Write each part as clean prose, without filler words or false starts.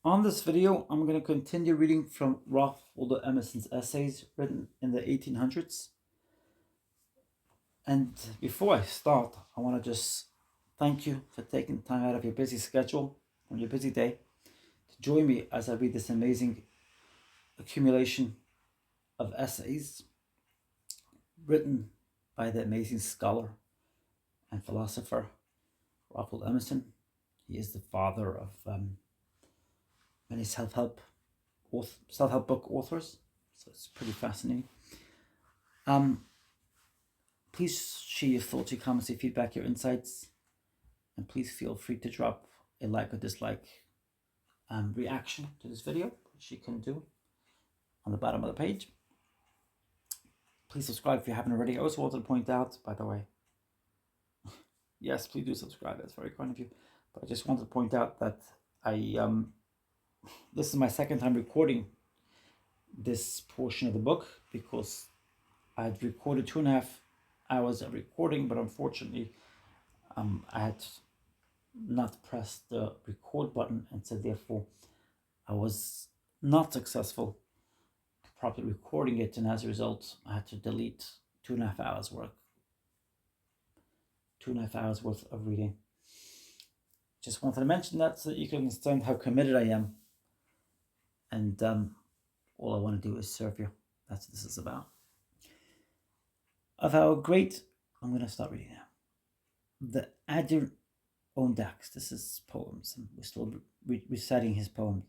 On this video, I'm going to continue reading from Waldo Emerson's essays written in the 1800s. And before I start, I want to just thank you for taking time out of your busy schedule, on your busy day, to join me as I read this amazing accumulation of essays written by the amazing scholar and philosopher Waldo Emerson. He is the father of many self-help book authors, so it's pretty fascinating. Please share your thoughts, your comments, your feedback, your insights, and please feel free to drop a like or dislike reaction to this video, which you can do on the bottom of the page. Please subscribe if you haven't already. I also wanted to point out, by the way, yes, please do subscribe. That's very kind of you. But I just wanted to point out that this is my second time recording this portion of the book because I'd recorded 2.5 hours of recording, but unfortunately, I had not pressed the record button, and so therefore I was not successful properly recording it, and as a result, I had to delete 2.5 hours worth of reading. Just wanted to mention that so that you can understand how committed I am, and all I want to do is serve you. That's what this is about. Of our great, I'm going to start reading now. The Adirondacks. This is poems, and we're still reciting his poems.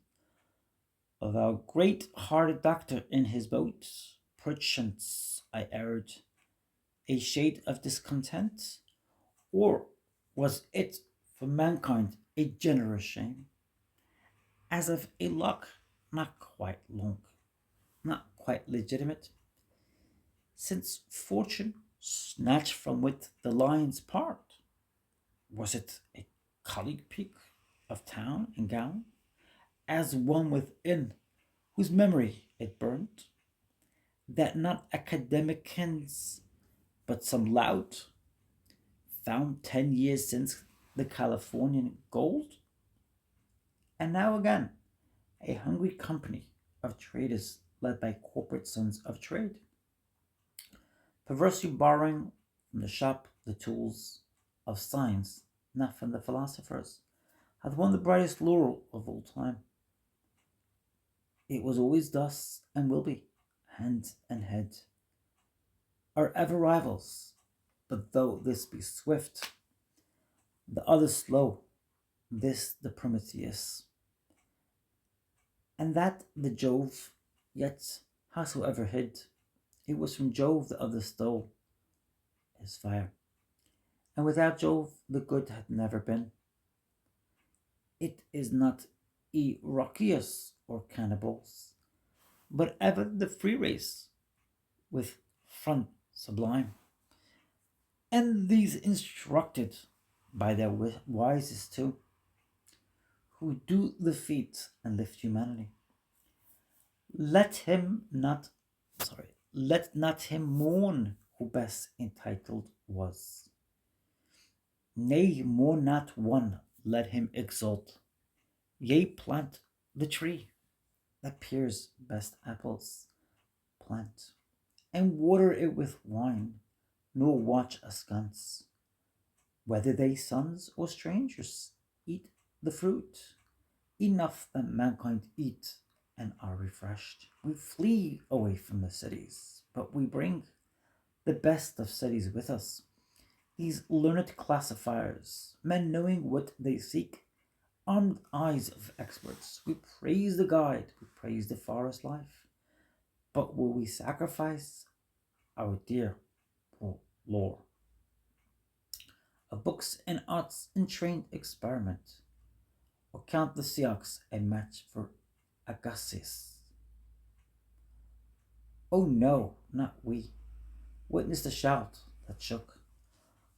Of our great-hearted doctor in his boat, perchance I erred, a shade of discontent, or was it for mankind a generous shame, as of a luck not quite long, not quite legitimate, since fortune snatched from wit the lion's part? Was it a colleague peak of town and gown, as one within whose memory it burnt, that not academicians, but some lout, found 10 years since the Californian gold? And now again, a hungry company of traders led by corporate sons of trade, perversely borrowing from the shop the tools of science, not from the philosophers, hath won the brightest laurel of all time. It was always thus, and will be, hand and head are ever rivals, but though this be swift, the other slow, this the Prometheus, and that the Jove, yet howsoever hid, it was from Jove the other stole his fire, and without Jove the good had never been. It is not Iroquois or cannibals, but ever the free race, with front sublime, and these instructed by their wisest too, who do the feat and lift humanity. Let not him mourn who best entitled was. Nay, mourn not one, let him exult. Yea, plant the tree that peers best apples. Plant, and water it with wine, nor watch askance, whether they sons or strangers eat the fruit. Enough that mankind eat and are refreshed. We flee away from the cities, but we bring the best of cities with us. These learned classifiers, men knowing what they seek, armed eyes of experts. We praise the guide, we praise the forest life, but will we sacrifice our dear lore of books and arts in trained experiment, or count the Sioux a match for Agassiz? Oh no, not we. Witness the shout that shook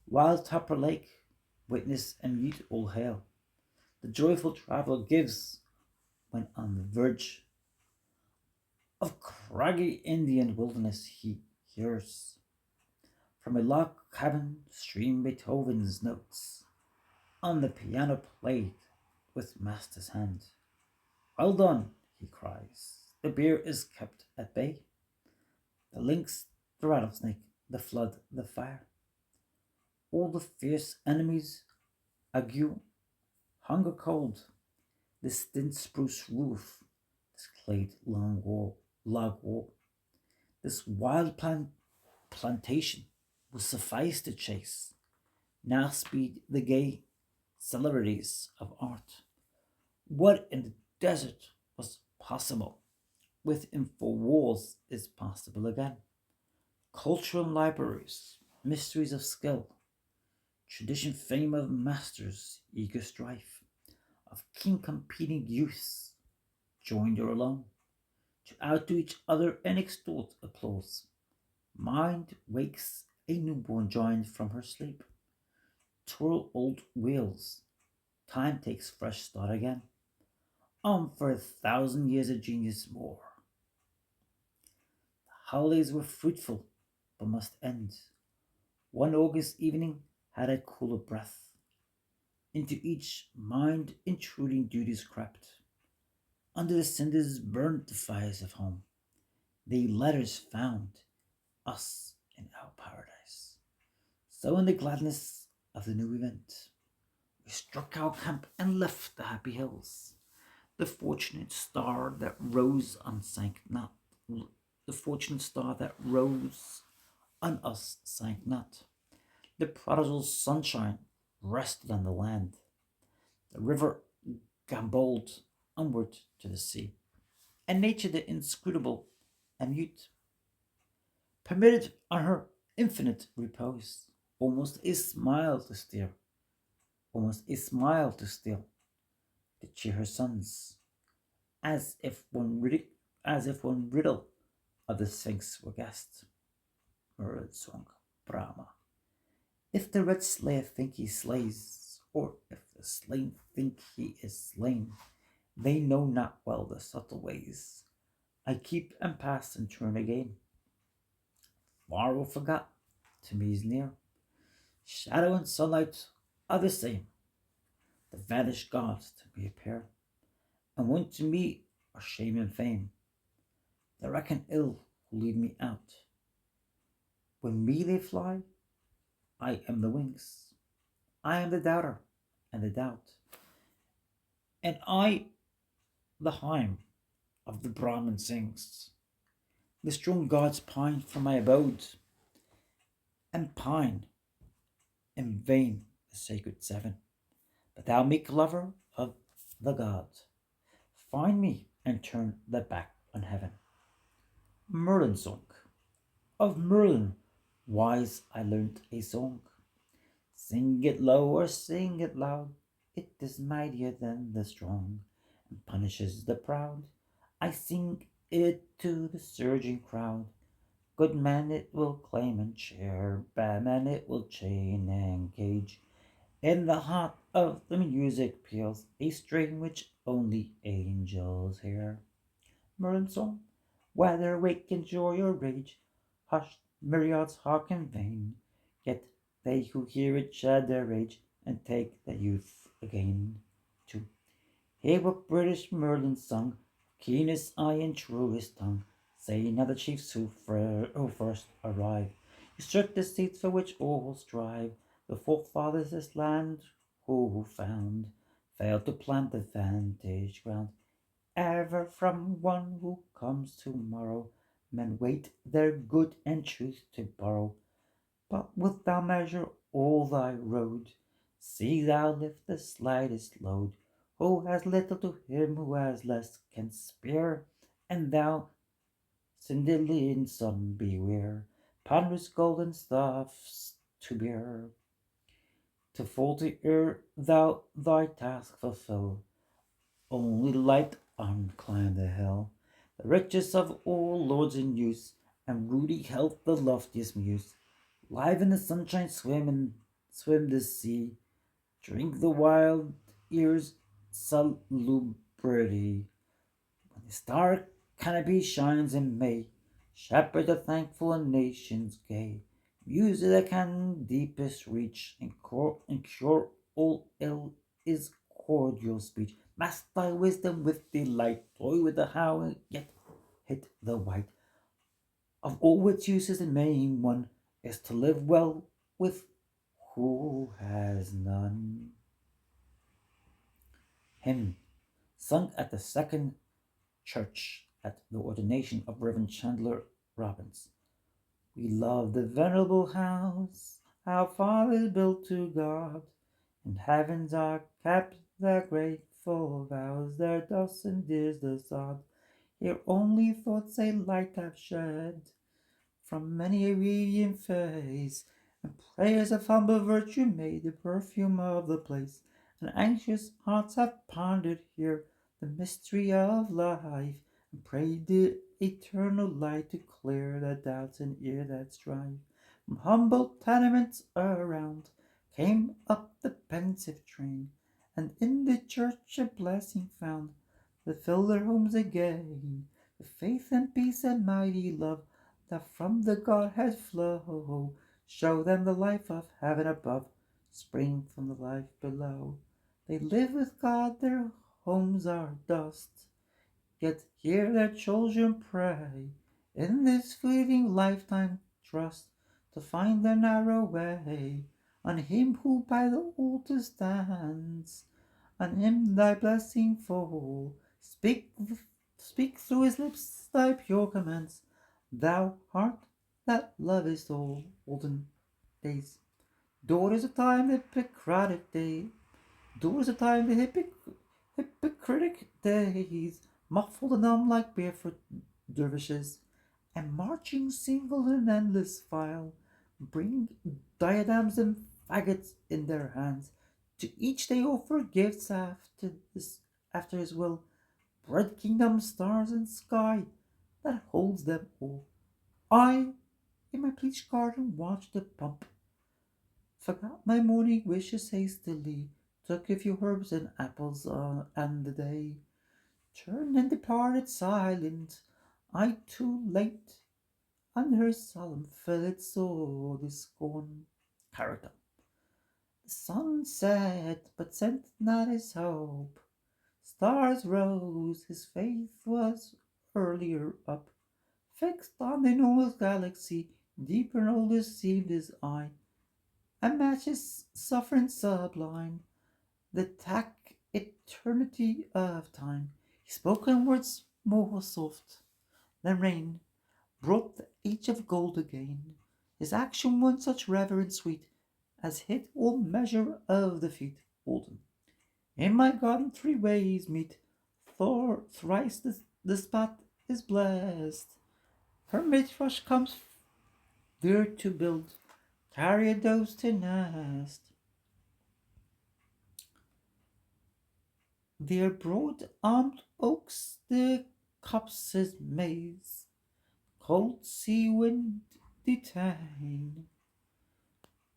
wild Tupper Lake, witness and mute all hail. The joyful traveler gives when on the verge of craggy Indian wilderness he hears from a log cabin stream Beethoven's notes on the piano played with master's hand. Well done, he cries. The bear is kept at bay. The lynx, the rattlesnake, the flood, the fire, all the fierce enemies, ague, hunger cold, this thin spruce roof, this clay log wall, this wild plantation will suffice to chase. Now speed the gay celebrities of art. What in the desert was possible within four walls is possible again. Cultural libraries, mysteries of skill, tradition fame of masters, eager strife, of king competing youths, joined or alone, to outdo each other and extort applause. Mind wakes a newborn giant from her sleep. Twirl old wheels, time takes fresh start again. On for 1,000 years of genius more. The holidays were fruitful, but must end. One August evening had a cooler breath. Into each mind intruding duties crept. Under the cinders burnt the fires of home. The letters found us in our paradise. So in the gladness of the new event, we struck our camp and left the happy hills. The fortunate star that rose and sank not. The fortunate star that rose on us sank not. The prodigal sunshine rested on the land. The river gamboled onward to the sea, and nature the inscrutable and mute permitted on her infinite repose almost a smile to steal, almost a smile to steal, to cheer her sons, as if one riddle of the Sphinx were guessed. Murdered song, Brahma. If the red slayer think he slays, or if the slain think he is slain, they know not well the subtle ways I keep and pass and turn again. Far or forgot, to me is near. Shadow and sunlight are the same. The vanished gods to me appear, and one to me are shame and fame. They reckon ill who leave me out. When me they fly, I am the wings. I am the doubter and the doubt. And I, the hymn of the Brahmin sings. The strong gods pine for my abode, and pine in vain the sacred seven. But thou, meek lover of the gods, find me and turn the back on heaven. Merlin song. Of Merlin wise I learnt a song. Sing it low or sing it loud, it is mightier than the strong, and punishes the proud. I sing it to the surging crowd. Good men it will claim and cheer, bad men it will chain and cage. In the heart of the music peals a strain which only angels hear. Merlin song, whether awake in joy or rage, hushed myriads hark in vain, yet they who hear it shed their rage and take their youth again. To hear what British Merlin sung, keenest eye and truest tongue, say now the chiefs who first arrive, usurp the seats for which all strive. The forefathers this land who found, failed to plant the vantage ground. Ever from one who comes tomorrow, men wait their good and truth to borrow. But wilt thou measure all thy road? See thou lift the slightest load. Who has little to him who has less can spare, and thou, Cendilian son, beware, ponderous golden stuffs to bear. To faulty ere thou thy task fulfill, only light armed climb the hill. The richest of all lords in use, and ruddy health the loftiest muse. Live in the sunshine swim the sea, drink the wild ear's salubrity. When the star canopy shines in May, shepherd the thankful and nations gay. Music that can deepest reach and cure all ill is cordial speech. Mask thy wisdom with delight, toy with the how, yet hit the white. Of all its uses, the main one is to live well with who has none. Hymn sung at the second church at the ordination of Reverend Chandler Robbins. We love the venerable house our fathers built to God. In heavens are kept their grateful vows, their dust and is the sod. Here only thoughts a light have shed from many a radiant face, and prayers of humble virtue made the perfume of the place. And anxious hearts have pondered here the mystery of life, and prayed the eternal light to clear the doubts and ear that strive. From humble tenements around came up the pensive train, and in the church a blessing found that filled their homes again. The faith and peace and mighty love that from the Godhead flow, show them the life of heaven above, spring from the life below. They live with God, their homes are dust, yet hear their children pray. In this fleeting lifetime trust to find the narrow way. On him who by the altar stands, on him thy blessing fall. Speak through his lips thy pure commands, thou heart that lovest all. Olden days. Daughters of time, the Hippocratic day. Daughters of time, the hypocritic days. Muffled and numb like barefoot dervishes, and marching single in endless file, bring diadems and faggots in their hands. To each they offer gifts after his will, bread, kingdom, stars, and sky that holds them all. I, in my bleached garden, watched the pump, forgot my morning wishes hastily, took a few herbs and apples and the day, turned and departed silent. I too late on her solemn fillet saw the scorn. Character. The sun set, but sent not his hope. Stars rose, his faith was earlier up. Fixed on the enormous galaxy, deeper and older seemed his eye. A match his suffering sublime, the tack eternity of time. His spoken words more soft than rain brought the age of gold again. His action won such reverence sweet as hit all measure of the feet. Waldo. In my garden 3 ways meet. Thrice the spot is blessed. Hermit thrush comes there to build, carrier doves to nest. Their broad-armed oaks, their copses maze, cold sea wind detain.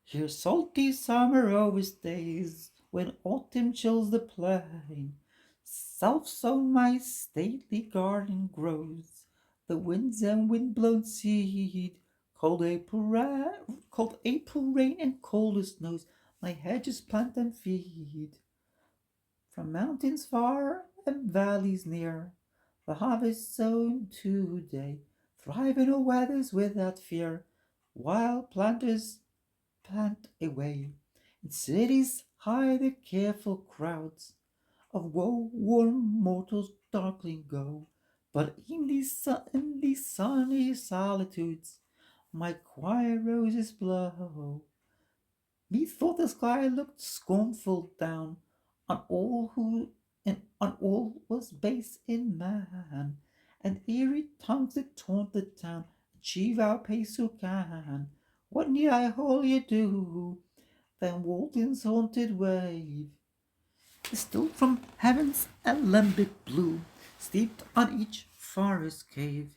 Here salty summer overstays, when autumn chills the plain. Self-sown my stately garden grows, the winds and wind-blown seed. Cold April rain and colder snows, my hedges plant and feed. From mountains far and valleys near, the harvest sown today, thrive in all weathers without fear, while planters plant away. In cities high the careful crowds of woe-worn mortals darkling go, but in these sunny solitudes my quiet roses blow. Methought the sky looked scornful down on all who and on all was base in man, and eerie tongues that taunt the town achieve our pace who can. What need I holier do than Walton's haunted wave, distilled from heaven's alembic blue, steeped on each forest cave?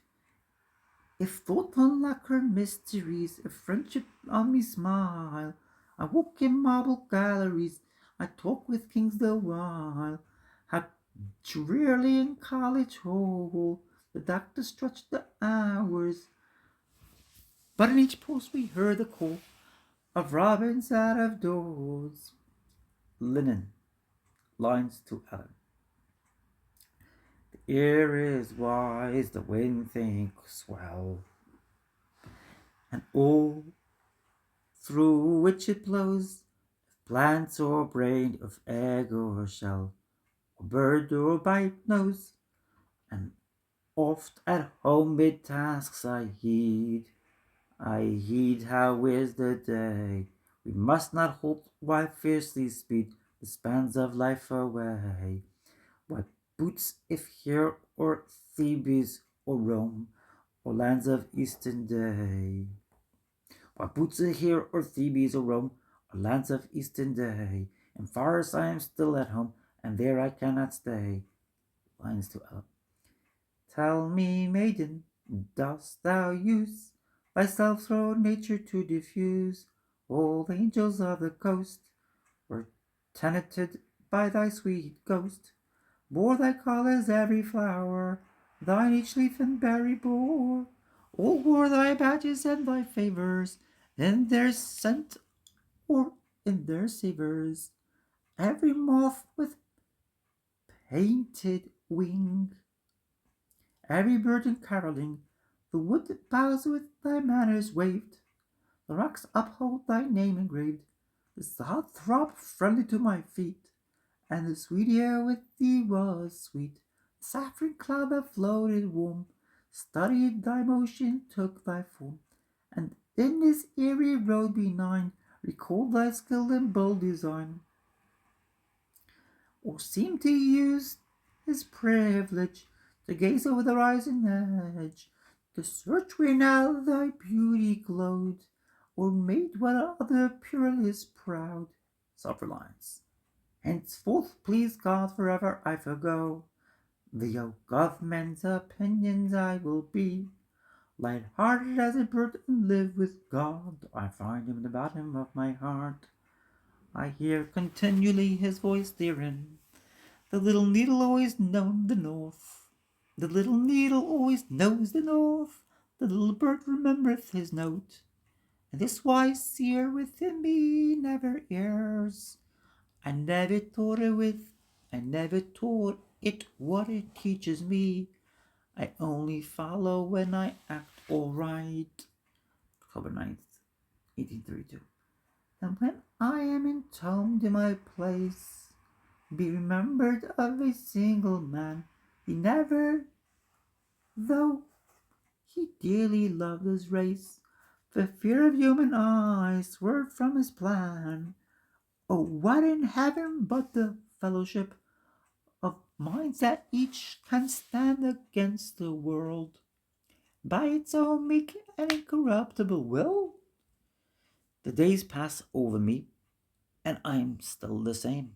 If thought unlock her mysteries, if friendship on me smile, I walk in marble galleries, I talk with kings the while. How drearily in college hall the doctor stretched the hours, but in each post we heard the call of robins out of doors. Linen, lines to Ellen. The air is wise, the wind thinks well, and all through which it blows, plants or brain of egg or shell, or bird or bite knows, and oft at home mid tasks I heed how is the day. We must not halt while fiercely speed the spans of life away. What boots if here or Thebes or Rome or lands of Eastern day? What boots it here or Thebes or Rome or lands of Eastern day? In forests I am still at home, and there I cannot stay. Lines to Ella. Tell me, maiden, dost thou use thyself through nature to diffuse? All the angels of the coast were tenanted by thy sweet ghost, bore thy colours every flower, thine each leaf and berry bore. All wore thy badges and thy favours, in their scent or in their savours. Every moth with painted wing, every bird in carolling, the wood boughs with thy manners waved, the rocks uphold thy name engraved. The sod throbbed friendly to my feet, and the sweet air with thee was sweet. The saffron cloud that floated warm studied thy motion, took thy form, and in this airy road benign recalled thy skill and bold design, or seemed to use his privilege to gaze over the rising edge, to search where now thy beauty glowed, or made what other peerless proud. Self-reliance. Henceforth, please God, forever I forgo the yoke of men's opinions. I will be light-hearted as a bird and live with God. I find him in the bottom of my heart. I hear continually his voice therein. The little needle always known the north. The little needle always knows the north. The little bird remembereth his note. And this wise seer within me never errs. I never taught it what it teaches me. I only follow when I act all right. October 9th, 1832. And when I am entombed in my place, be remembered of a single man. He never, though he dearly loved his race, for fear of human eyes, swerved from his plan. Oh, what in heaven but the fellowship of minds that each can stand against the world by its own meek and incorruptible will? The days pass over me, and I'm still the same.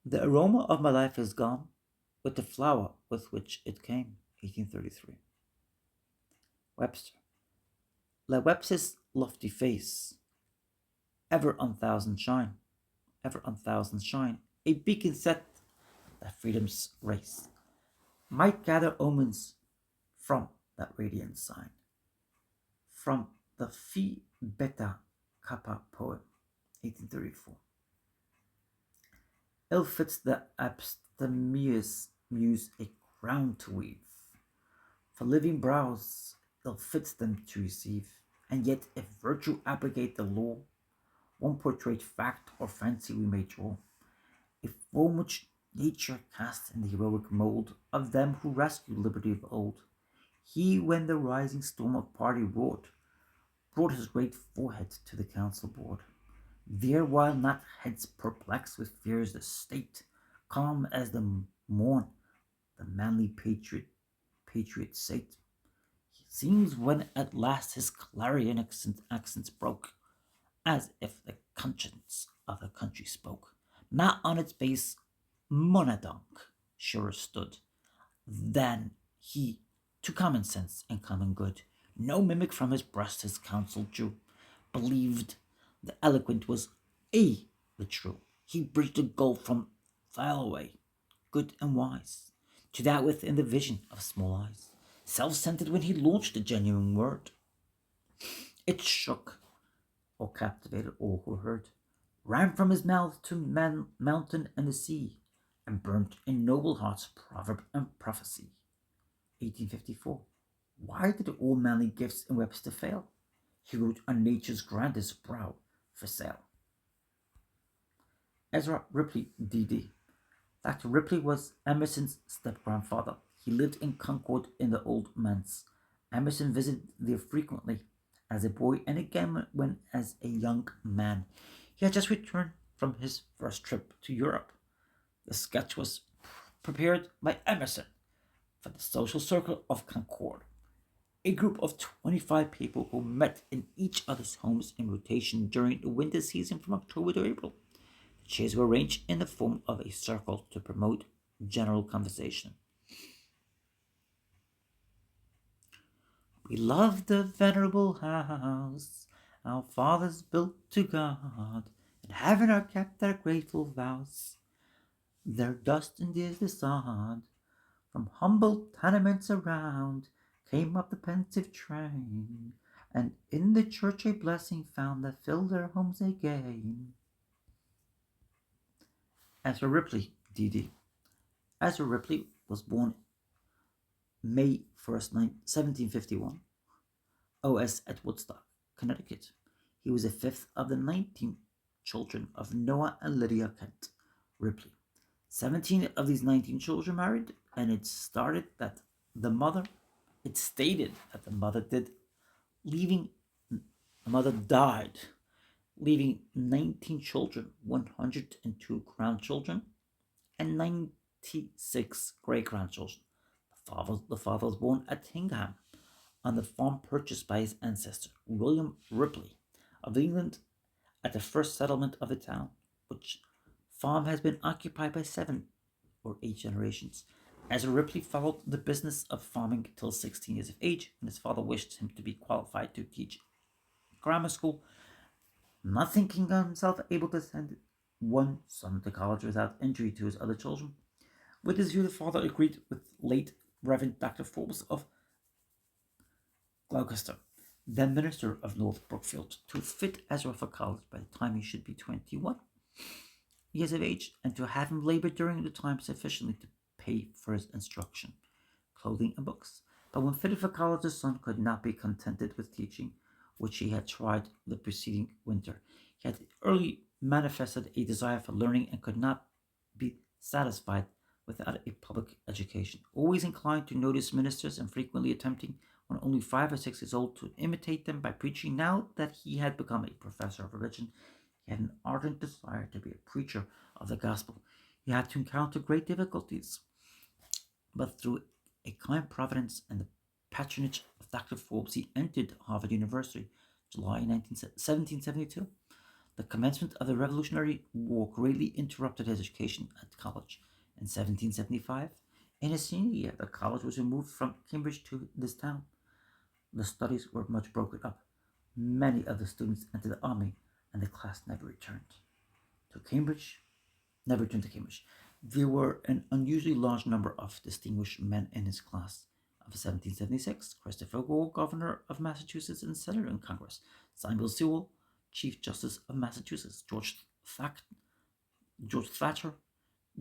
The aroma of my life is gone with the flower with which it came. 1833. Webster. Let Webster's lofty face ever on thousand shine, ever on thousand shine, a beacon set that freedom's race might gather omens from that radiant sign, from the Phi Beta Kappa poem, 1834. Ill fits the abstemious muse a crown to weave, for living brows ill fits them to receive, and yet if virtue abrogate the law, one portrait fact or fancy we may draw, a form which nature casts in the heroic mould of them who rescued liberty of old. He, when the rising storm of party roared, brought his great forehead to the council board. There, while not heads perplexed with fears, the state, calm as the morn, the manly patriot sate. He seems when at last his clarion accents broke, as if the conscience of the country spoke. Not on its base monadonk surer stood than he to common sense and common good. No mimic from his breast his counsel drew, believed the eloquent was the true. He bridged the gulf from file away, good and wise, to that within the vision of small eyes, self-centered when he launched the genuine word. It shook or captivated all who heard, ran from his mouth to mountain and the sea, and burnt in noble hearts proverb and prophecy. 1854. Why did all manly gifts in Webster fail? He wrote on nature's grandest brow for sale. Ezra Ripley, D.D. Dr. Ripley was Emerson's step-grandfather. He lived in Concord in the Old Manse. Emerson visited there frequently as a boy and again when as a young man. He had just returned from his first trip to Europe. The sketch was prepared by Emerson for the social circle of Concord, a group of 25 people who met in each other's homes in rotation during the winter season from October to April. The chairs were arranged in the form of a circle to promote general conversation. We love the venerable house our fathers built to God, and having our kept their grateful vows. Their dust endears the sod. From humble tenements around came up the pensive train, and in the church a blessing found that filled their homes again. Ezra Ripley, D.D. Ezra Ripley was born May 1st, 1751, O.S. at Woodstock, Connecticut. He was the fifth of the 19 children of Noah and Lydia Kent Ripley. 17 of these 19 children married, and it stated that the mother leaving the mother died, leaving 19 children, 102 grandchildren, and 96 great grandchildren. The father was born at Hingham on the farm purchased by his ancestor, William Ripley of England, at the first settlement of the town, which farm has been occupied by 7 or 8 generations. Ezra Ripley followed the business of farming till 16 years of age, when his father wished him to be qualified to teach grammar school. Not thinking himself able to send one son to college without injury to his other children, with this view the father agreed with late Reverend Dr. Forbes of Gloucester, then minister of North Brookfield, to fit Ezra for college by the time he should be 21 years of age, and to have him labor during the time sufficiently to pay for his instruction, clothing, and books. But when fitted for college, the son could not be contented with teaching, which he had tried the preceding winter. He had early manifested a desire for learning and could not be satisfied without a public education. Always inclined to notice ministers and frequently attempting, when only 5 or 6 years old, to imitate them by preaching, now that he had become a professor of religion, he had an ardent desire to be a preacher of the gospel. He had to encounter great difficulties, but through a kind providence and the patronage of Dr. Forbes, he entered Harvard University, July 1772. The commencement of the Revolutionary War greatly interrupted his education at college. In 1775, in his senior year, the college was removed from Cambridge to this town. The studies were much broken up. Many of the students entered the army, and the class never returned to Cambridge. There were an unusually large number of distinguished men in his class. Of 1776, Christopher Gore, Governor of Massachusetts and Senator in Congress; Samuel Sewall, Chief Justice of Massachusetts; George Thatcher,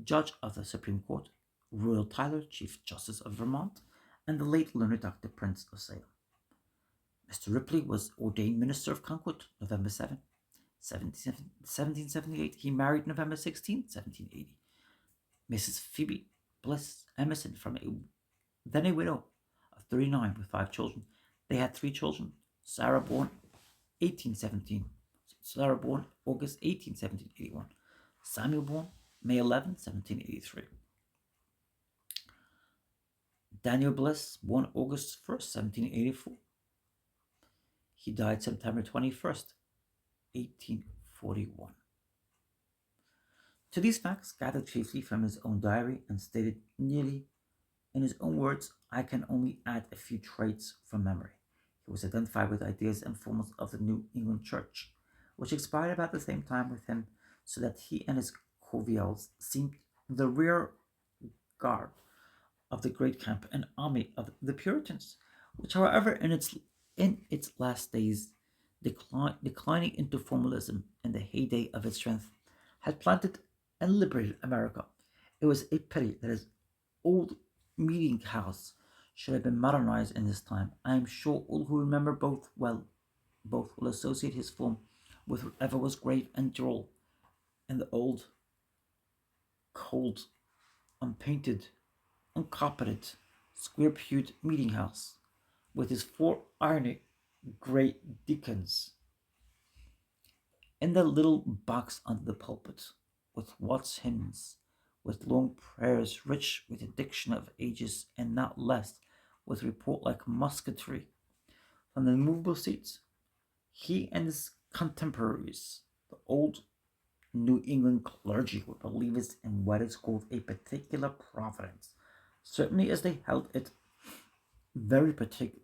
Judge of the Supreme Court; Royal Tyler, Chief Justice of Vermont; and the late learned Dr. Prince of Salem. Mr. Ripley was ordained minister of Concord, November 7, 1778. He married November 16, 1780. Mrs. Phoebe Bliss Emerson, then a widow of 39 with 5 children. They had 3 children: Sarah, born August 18, 1781; Samuel, born May 11, 1783; Daniel Bliss, born August 1st, 1784. He died September 21st, 1841. To these facts, gathered chiefly from his own diary and stated nearly in his own words, I can only add a few traits from memory. He was identified with ideas and forms of the New England Church, which expired about the same time with him, so that he and his convivials seemed the rear guard of the great camp and army of the Puritans, which, however, in its last days, declining into formalism, in the heyday of its strength, had planted and liberated America. It was a pity that his old meeting house should have been modernized in this time. I am sure all who remember both will associate his form with whatever was grave and droll in the old, cold, unpainted, uncarpeted, square-pewed meeting house, with his four irony grey deacons in the little box under the pulpit, with Watts hymns, with long prayers rich with the diction of ages, and not less with report like musketry. From the movable seats, he and his contemporaries, the old New England clergy, were believers in what is called a particular providence, certainly as they very particular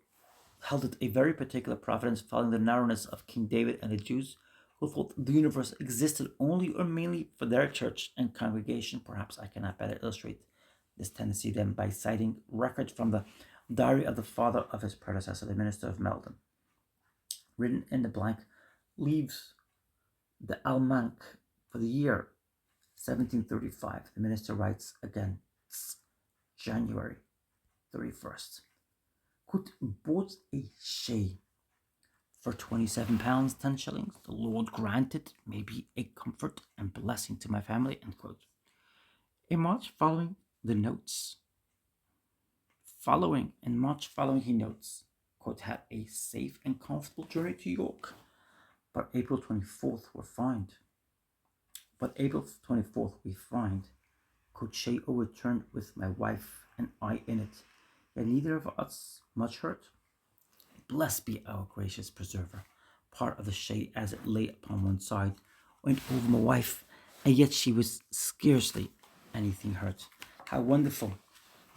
held it a very particular providence, following the narrowness of King David and the Jews, who thought the universe existed only or mainly for their church and congregation. Perhaps I cannot better illustrate this tendency than by citing records from the diary of the father of his predecessor, the minister of Meldon. Written in the blank leaves the Almanac for the year 1735. The minister writes again, January 31st. Could bought a shay for £27, 10 shillings. The Lord granted may be a comfort and blessing to my family, end quote. In March following he notes, quote, had a safe and comfortable journey to York. But April 24th we find, could Shay overturned with my wife and I in it, yet neither of us much hurt. Blessed be our gracious preserver. Part of the Shay, as it lay upon one side, went over my wife, and yet she was scarcely anything hurt. How wonderful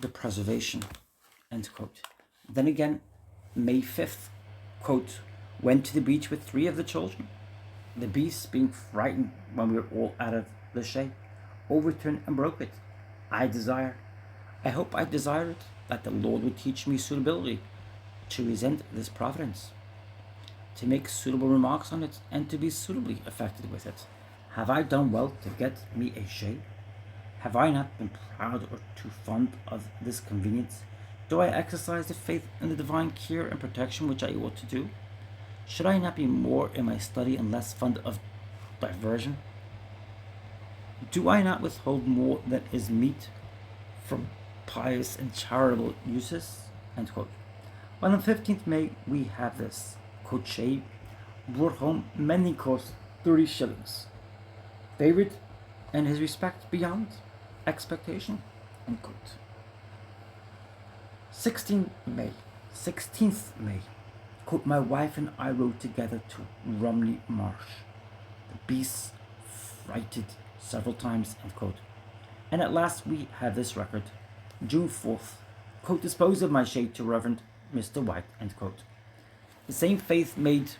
the preservation, end quote. Then again, May 5th, quote, went to the beach with 3 of the children. The beasts, being frightened when we were all out of the Shay, overturned and broke it. I hope I desire it, that the Lord would teach me suitability to resent this providence, to make suitable remarks on it, and to be suitably affected with it. Have I done well to get me a Shay? Have I not been proud or too fond of this convenience? Do I exercise the faith in the divine care and protection which I ought to do? Should I not be more in my study and less fond of diversion? Do I not withhold more than is meet from pious and charitable uses? End quote. On the 15th May we have this. Coach Shay brought home mending cost 30 shillings. Favorite and his respect beyond expectation. End quote. 16th May. Quote, my wife and I rode together to Rumley Marsh. The beasts frighted several times, end quote. And at last we have this record. June 4th. Quote, disposed of my Shay to Reverend Mr. White, end quote. The same faith made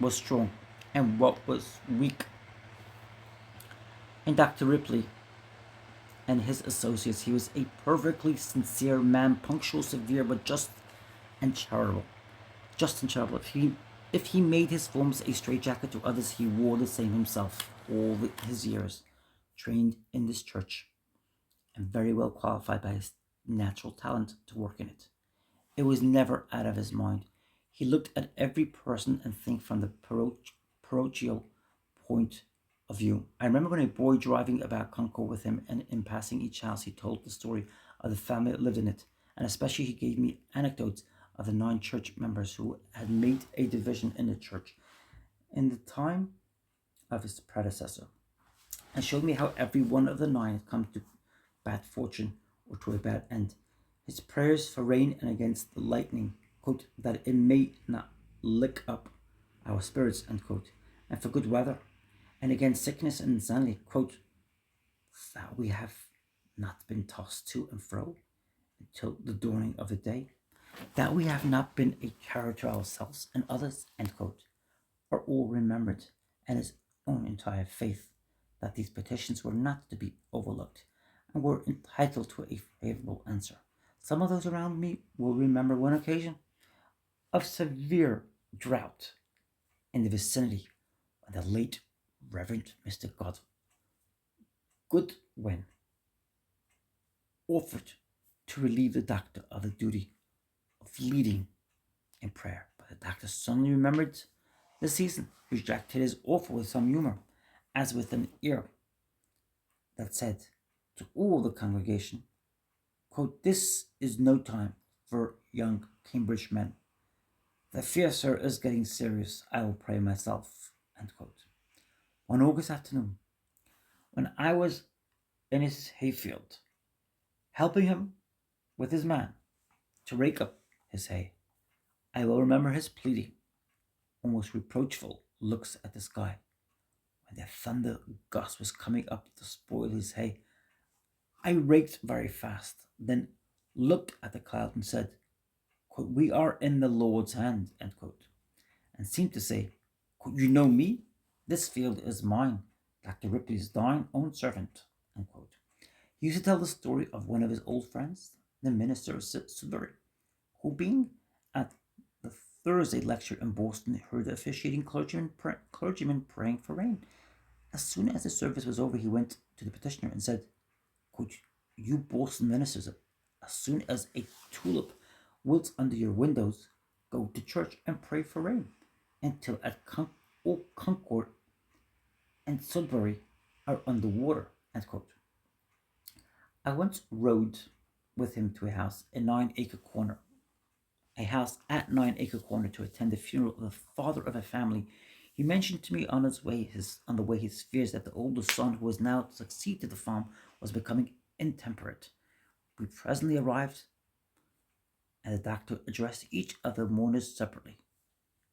was strong, and what was weak in Dr. Ripley and his associates. He was a perfectly sincere man, punctual, severe, but just and charitable. If he made his forms a straitjacket to others, he wore the same himself all his years, trained in this church, and very well qualified by his natural talent to work in it. It was never out of his mind. He looked at every person and think from the parochial point of view. I remember when a boy driving about Concord with him, and in passing each house he told the story of the family that lived in it, and especially he gave me anecdotes of the 9 church members who had made a division in the church in the time of his predecessor, and showed me how every one of the 9 had come to bad fortune or to a bad end. His prayers for rain and against the lightning, quote, that it may not lick up our spirits, end quote, and for good weather, and against sickness and insanity, quote, that we have not been tossed to and fro until the dawning of the day, that we have not been a terror to ourselves and others, end quote, are all remembered, and his own entire faith that these petitions were not to be overlooked and were entitled to a favorable answer. Some of those around me will remember one occasion of severe drought in the vicinity when the late Reverend Mr. Goodwin offered to relieve the doctor of the duty of leading in prayer, but the doctor suddenly remembered the season, rejected his offer with some humor, as with an ear that said to all the congregation, quote, "This is no time for young Cambridge men. The fear, sir, is getting serious. I will pray myself." End quote. One August afternoon, when I was in his hayfield, helping him with his man to rake up his hay, I will remember his pleading, almost reproachful looks at the sky when the thunder gust was coming up to spoil his hay. I raked very fast, then looked at the cloud and said, quote, "We are in the Lord's hand," end quote, and seemed to say, quote, "You know me? This field is mine, Dr. Ripley's thine own servant," end quote. He used to tell the story of one of his old friends, the minister of Sudbury, who, being at the Thursday lecture in Boston, heard the officiating clergyman praying for rain. As soon as the service was over, he went to the petitioner and said, quote, "You Boston ministers, as soon as a tulip wilts under your windows, go to church and pray for rain until at Concord and Sudbury are under water," end quote. I once rode with him to a house at 9 Acre Corner to attend the funeral of the father of a family. He mentioned to me on the way his fears that the oldest son, who was now to succeed to the farm, was becoming intemperate. We presently arrived, and the doctor addressed each of the mourners separately.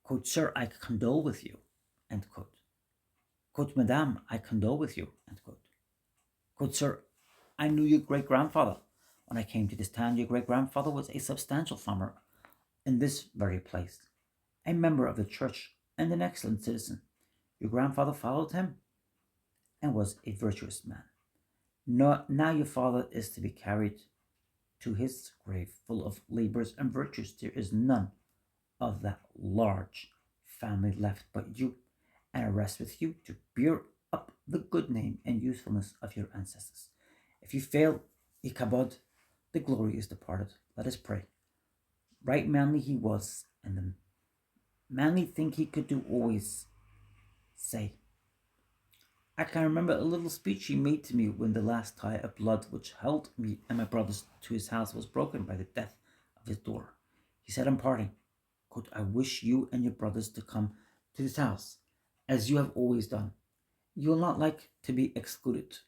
Quote, "Sir, I condole with you," end quote. Quote, "Madame, I condole with you," end quote. Quote, "Sir, I knew your great-grandfather. When I came to this town, your great-grandfather was a substantial farmer in this very place, a member of the church and an excellent citizen. Your grandfather followed him and was a virtuous man. Now your father is to be carried to his grave full of labors and virtues. There is none of that large family left but you, and I rest with you to bear up the good name and usefulness of your ancestors. If you fail, Ichabod, the glory is departed. Let us pray." Right manly he was, and the manly thing he could do always say. I can remember a little speech he made to me when the last tie of blood which held me and my brothers to his house was broken by the death of his daughter. He said in parting, quote, "I wish you and your brothers to come to this house, as you have always done. You will not like to be excluded.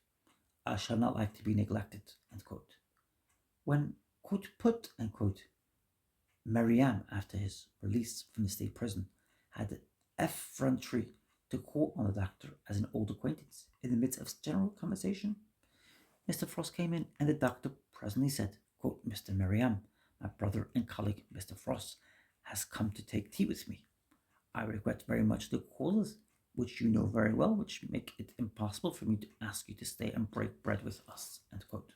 I shall not like to be neglected," end quote. When, quote, put, end quote, Mariam, after his release from the state prison, had the effrontery to call on the doctor as an old acquaintance. In the midst of general conversation, Mr. Frost came in, and the doctor presently said, quote, "Mr. Mariam, my brother and colleague, Mr. Frost, has come to take tea with me. I regret very much the causes, which you know very well, which make it impossible for me to ask you to stay and break bread with us," end quote.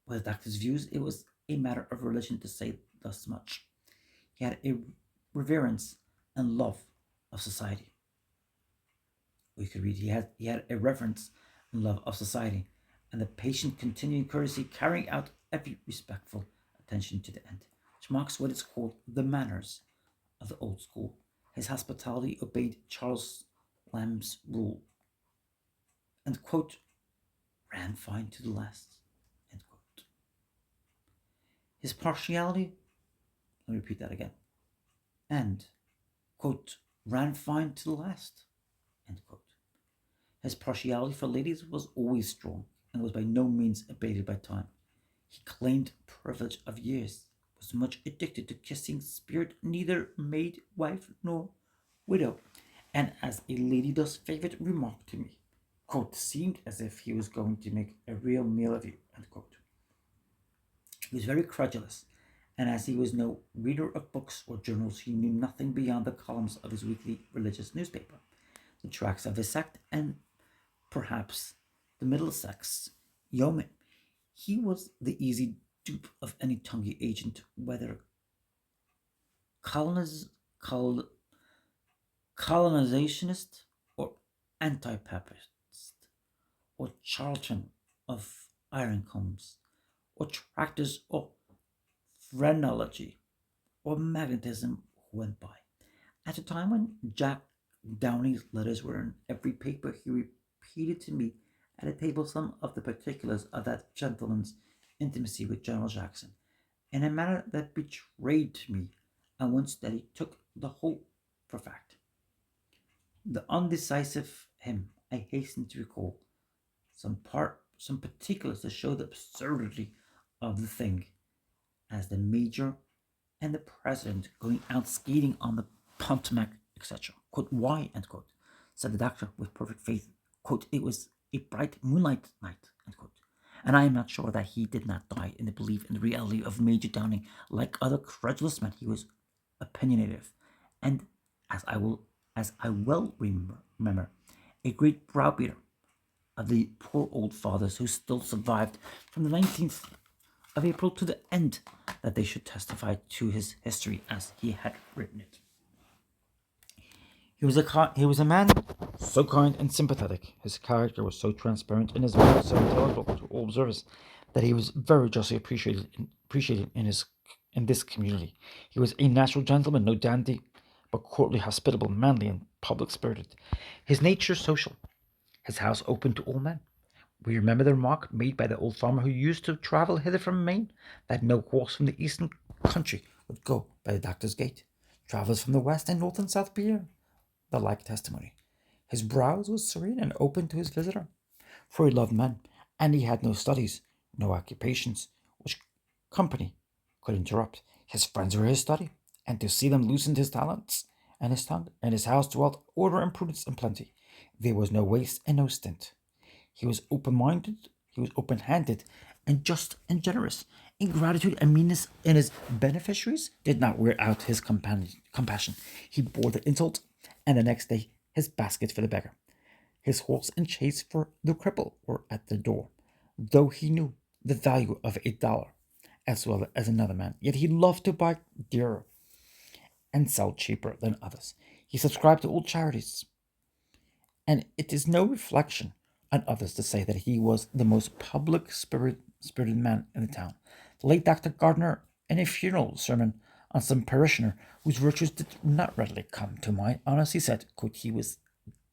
With the doctor's views, it was a matter of religion to say thus much. He had a reverence and love of society. We could read he had a reverence and love of society, and the patient continuing courtesy, carrying out every respectful attention to the end, which marks what is called the manners of the old school. His hospitality obeyed Charles Lamb's rule, and quote, "ran fine to the last," end quote. His partiality, let me repeat that again, and quote, "ran fine to the last," end quote. His partiality for ladies was always strong and was by no means abated by time. He claimed privilege of years, was much addicted to kissing, spared neither maid, wife, nor widow, and as a lady thus favored remarked to me, quote, "seemed as if he was going to make a real meal of you," end quote. He was very credulous, and as he was no reader of books or journals, he knew nothing beyond the columns of his weekly religious newspaper, the tracts of his sect, and perhaps the Middlesex yeoman. He was the easy dupe of any tonguey agent, whether coloniz, col, colonizationist or anti-papist, or Charlton of Ironcombs, or tractors or phrenology or magnetism went by. At a time when Jack Downey's letters were in every paper, he repeated to me at a table some of the particulars of that gentleman's intimacy with General Jackson in a manner that betrayed to me at once that he took the whole for fact. The undecisive him I hastened to recall some particulars to show the absurdity of the thing, as the major and the president going out skating on the Potomac, etc. Quote, why, end quote, said the doctor with perfect faith. Quote, it was a bright moonlight night, end quote. And I am not sure that he did not die in the belief in the reality of Major Downing. Like other credulous men, he was opinionative, and as I well remember, a great browbeater of the poor old fathers who still survived from the 19th of April to the end, that they should testify to his history as he had written it. He was a man so kind and sympathetic. His character was so transparent and his manner so intelligible to all observers that he was very justly appreciated in this community. He was a natural gentleman, no dandy, but courtly, hospitable, manly, and public spirited. His nature social, his house open to all men. We remember the remark made by the old farmer who used to travel hither from Maine, that no horse from the eastern country would go by the doctor's gate. Travellers from the west and north and south bear the like testimony. His brows was serene and open to his visitor, for he loved men, and he had no studies, no occupations, which company could interrupt. His friends were his study, and to see them loosened his talents and his tongue, and his house dwelt order and prudence and plenty. There was no waste and no stint. He was open-minded, he was open-handed, and just and generous. Ingratitude and meanness in his beneficiaries did not wear out his compassion. He bore the insult, and the next day his basket for the beggar. His horse and chaise for the cripple were at the door, though he knew the value of $8 as well as another man. Yet he loved to buy dearer and sell cheaper than others. He subscribed to all charities, and it is no reflection on others to say that he was the most spirited man in the town. The late Dr. Gardner, in a funeral sermon on some parishioner whose virtues did not readily come to mind, honestly said, quote, he was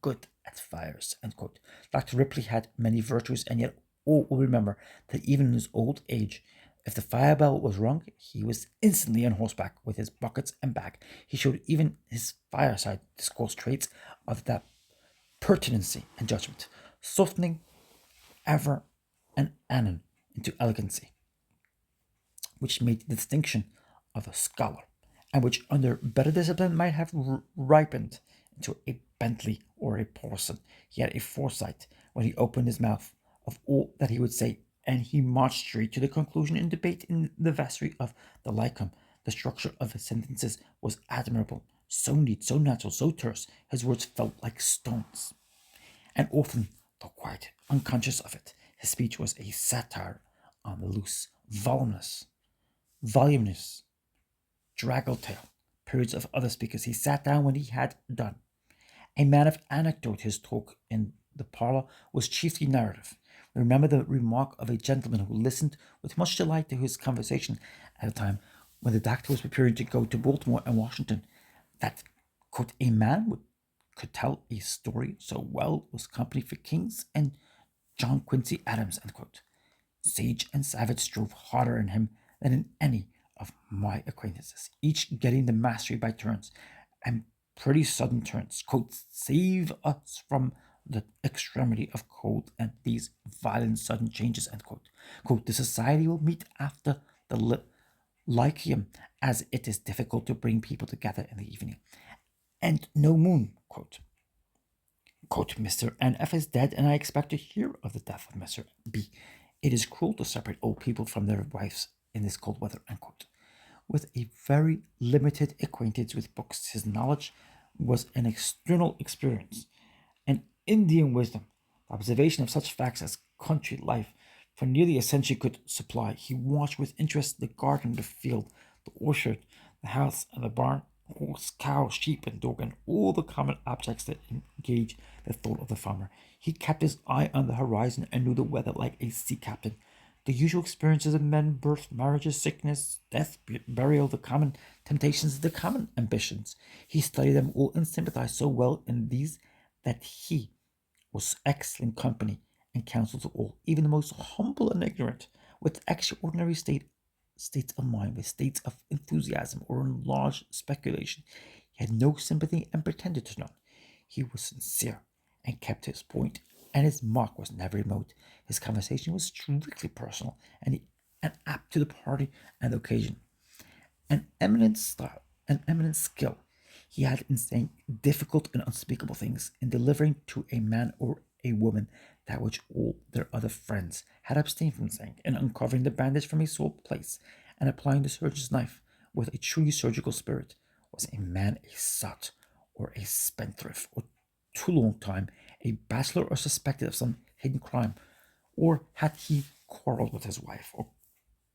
good at fires, end quote. Dr. Ripley had many virtues, and yet all will remember that even in his old age, if the fire bell was rung, he was instantly on horseback with his buckets and bag. He showed even his fireside discourse traits of that pertinency and judgment, softening ever and anon into elegancy, which made the distinction of a scholar, and which under better discipline might have ripened into a Bentley or a Porson. He had a foresight when he opened his mouth of all that he would say, and he marched straight to the conclusion in debate in the vestry of the Lyceum. The structure of his sentences was admirable, so neat, so natural, so terse, his words felt like stones. And often, though quite unconscious of it, his speech was a satire on the loose, voluminous, draggle-tail periods of other speakers. He sat down when he had done. A man of anecdote, his talk in the parlor was chiefly narrative. We remember the remark of a gentleman who listened with much delight to his conversation at a time when the doctor was preparing to go to Baltimore and Washington, that, quote, a man could tell a story so well was company for kings and John Quincy Adams, end quote. Sage and savage strove harder in him than in any of my acquaintances, each getting the mastery by turns, and pretty sudden turns. Quote, save us from the extremity of cold and these violent sudden changes, end quote. Quote, the society will meet after the Lyceum, as it is difficult to bring people together in the evening, and no moon, quote. Quote, Mr. N.F. is dead, and I expect to hear of the death of Mr. B. It is cruel to separate old people from their wives in this cold weather, end quote. With a very limited acquaintance with books, his knowledge was an external experience, an Indian wisdom, the observation of such facts as country life for nearly a century could supply. He watched with interest the garden, the field, the orchard, the house, and the barn, horse, cow, sheep, and dog, and all the common objects that engage the thought of the farmer. He kept his eye on the horizon and knew the weather like a sea captain. The usual experiences of men, birth, marriages, sickness, death, burial, the common temptations, the common ambitions. He studied them all and sympathized so well in these that he was excellent company and counsel to all, even the most humble and ignorant, with extraordinary states of mind, with states of enthusiasm or enlarged speculation. He had no sympathy and pretended to none. He was sincere and kept his point, and his mark was never remote. His conversation was strictly personal and apt to the party and the occasion. An eminent style, an eminent skill he had in saying difficult and unspeakable things, in delivering to a man or a woman that which all their other friends had abstained from saying, in uncovering the bandage from a sore place, and applying the surgeon's knife with a truly surgical spirit. Was a man a sot or a spendthrift, or too long time a bachelor, or suspected of some hidden crime, or had he quarrelled with his wife, or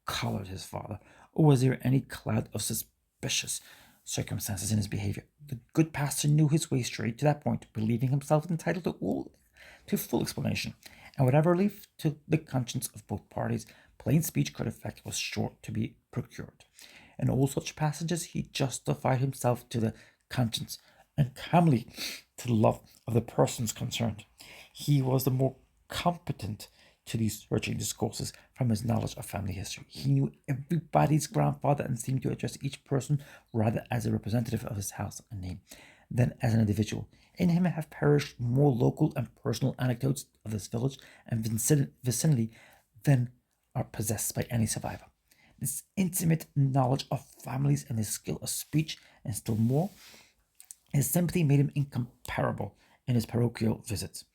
collared his father, or was there any cloud of suspicious circumstances in his behavior? The good pastor knew his way straight to that point, believing himself entitled to full explanation, and whatever relief to the conscience of both parties plain speech could effect was sure to be procured. In all such passages he justified himself to the conscience, and calmly to the love of the persons concerned. He was the more competent to these searching discourses from his knowledge of family history. He knew everybody's grandfather and seemed to address each person rather as a representative of his house and name than as an individual. In him have perished more local and personal anecdotes of this village and vicinity than are possessed by any survivor. This intimate knowledge of families and his skill of speech, and still more, his sympathy made him incomparable in his parochial visits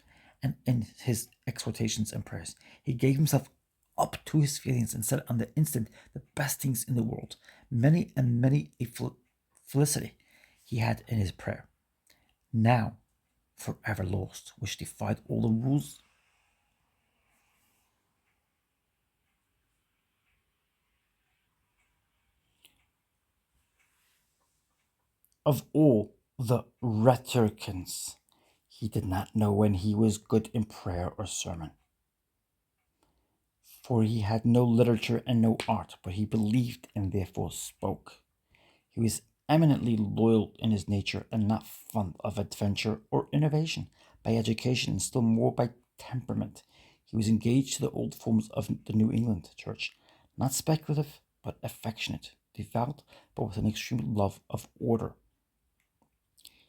and in his exhortations and prayers. He gave himself up to his feelings and said on the instant the best things in the world. Many and many a felicity he had in his prayer, now forever lost, which defied all the rules of all the rhetoricians. He did not know when he was good in prayer or sermon, for he had no literature and no art, but he believed and therefore spoke. He was eminently loyal in his nature and not fond of adventure or innovation. By education and still more by temperament, he was engaged to the old forms of the New England church, not speculative but affectionate, devout but with an extreme love of order.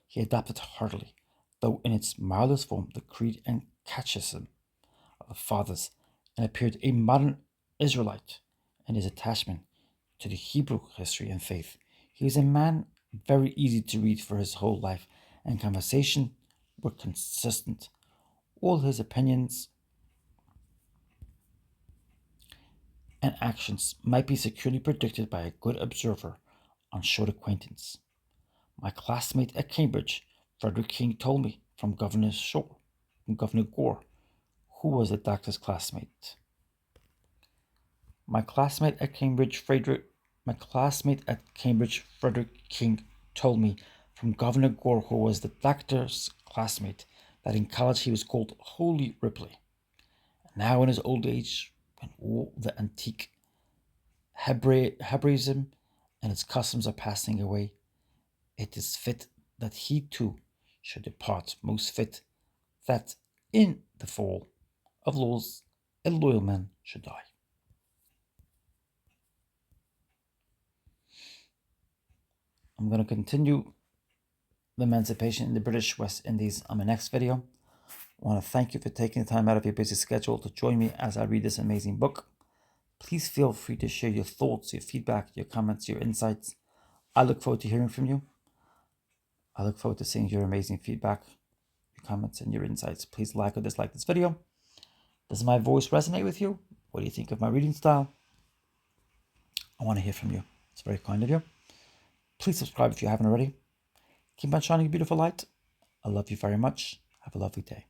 He adopted heartily, though in its mildest form, the creed and catechism of the fathers, and appeared a modern Israelite in his attachment to the Hebrew history and faith. He was a man very easy to read, for his whole life and conversation were consistent. All his opinions and actions might be securely predicted by a good observer on short acquaintance. My classmate at Cambridge, Frederick King, told me from Governor Gore, who was the doctor's classmate. My classmate at Cambridge, Frederick King, told me from Governor Gore, who was the doctor's classmate, that in college he was called Holy Ripley. Now in his old age, when all the antique Hebraism and its customs are passing away, it is fit that he too should depart, most fit that in the fall of laws a loyal man should die. I'm going to continue the emancipation in the British West Indies on my next video. I want to thank you for taking the time out of your busy schedule to join me as I read this amazing book. Please feel free to share your thoughts, your feedback, your comments, your insights. I look forward to hearing from you. I look forward to seeing your amazing feedback, your comments, and your insights. Please like or dislike this video. Does my voice resonate with you? What do you think of my reading style? I want to hear from you. It's very kind of you. Please subscribe if you haven't already. Keep on shining a beautiful light. I love you very much. Have a lovely day.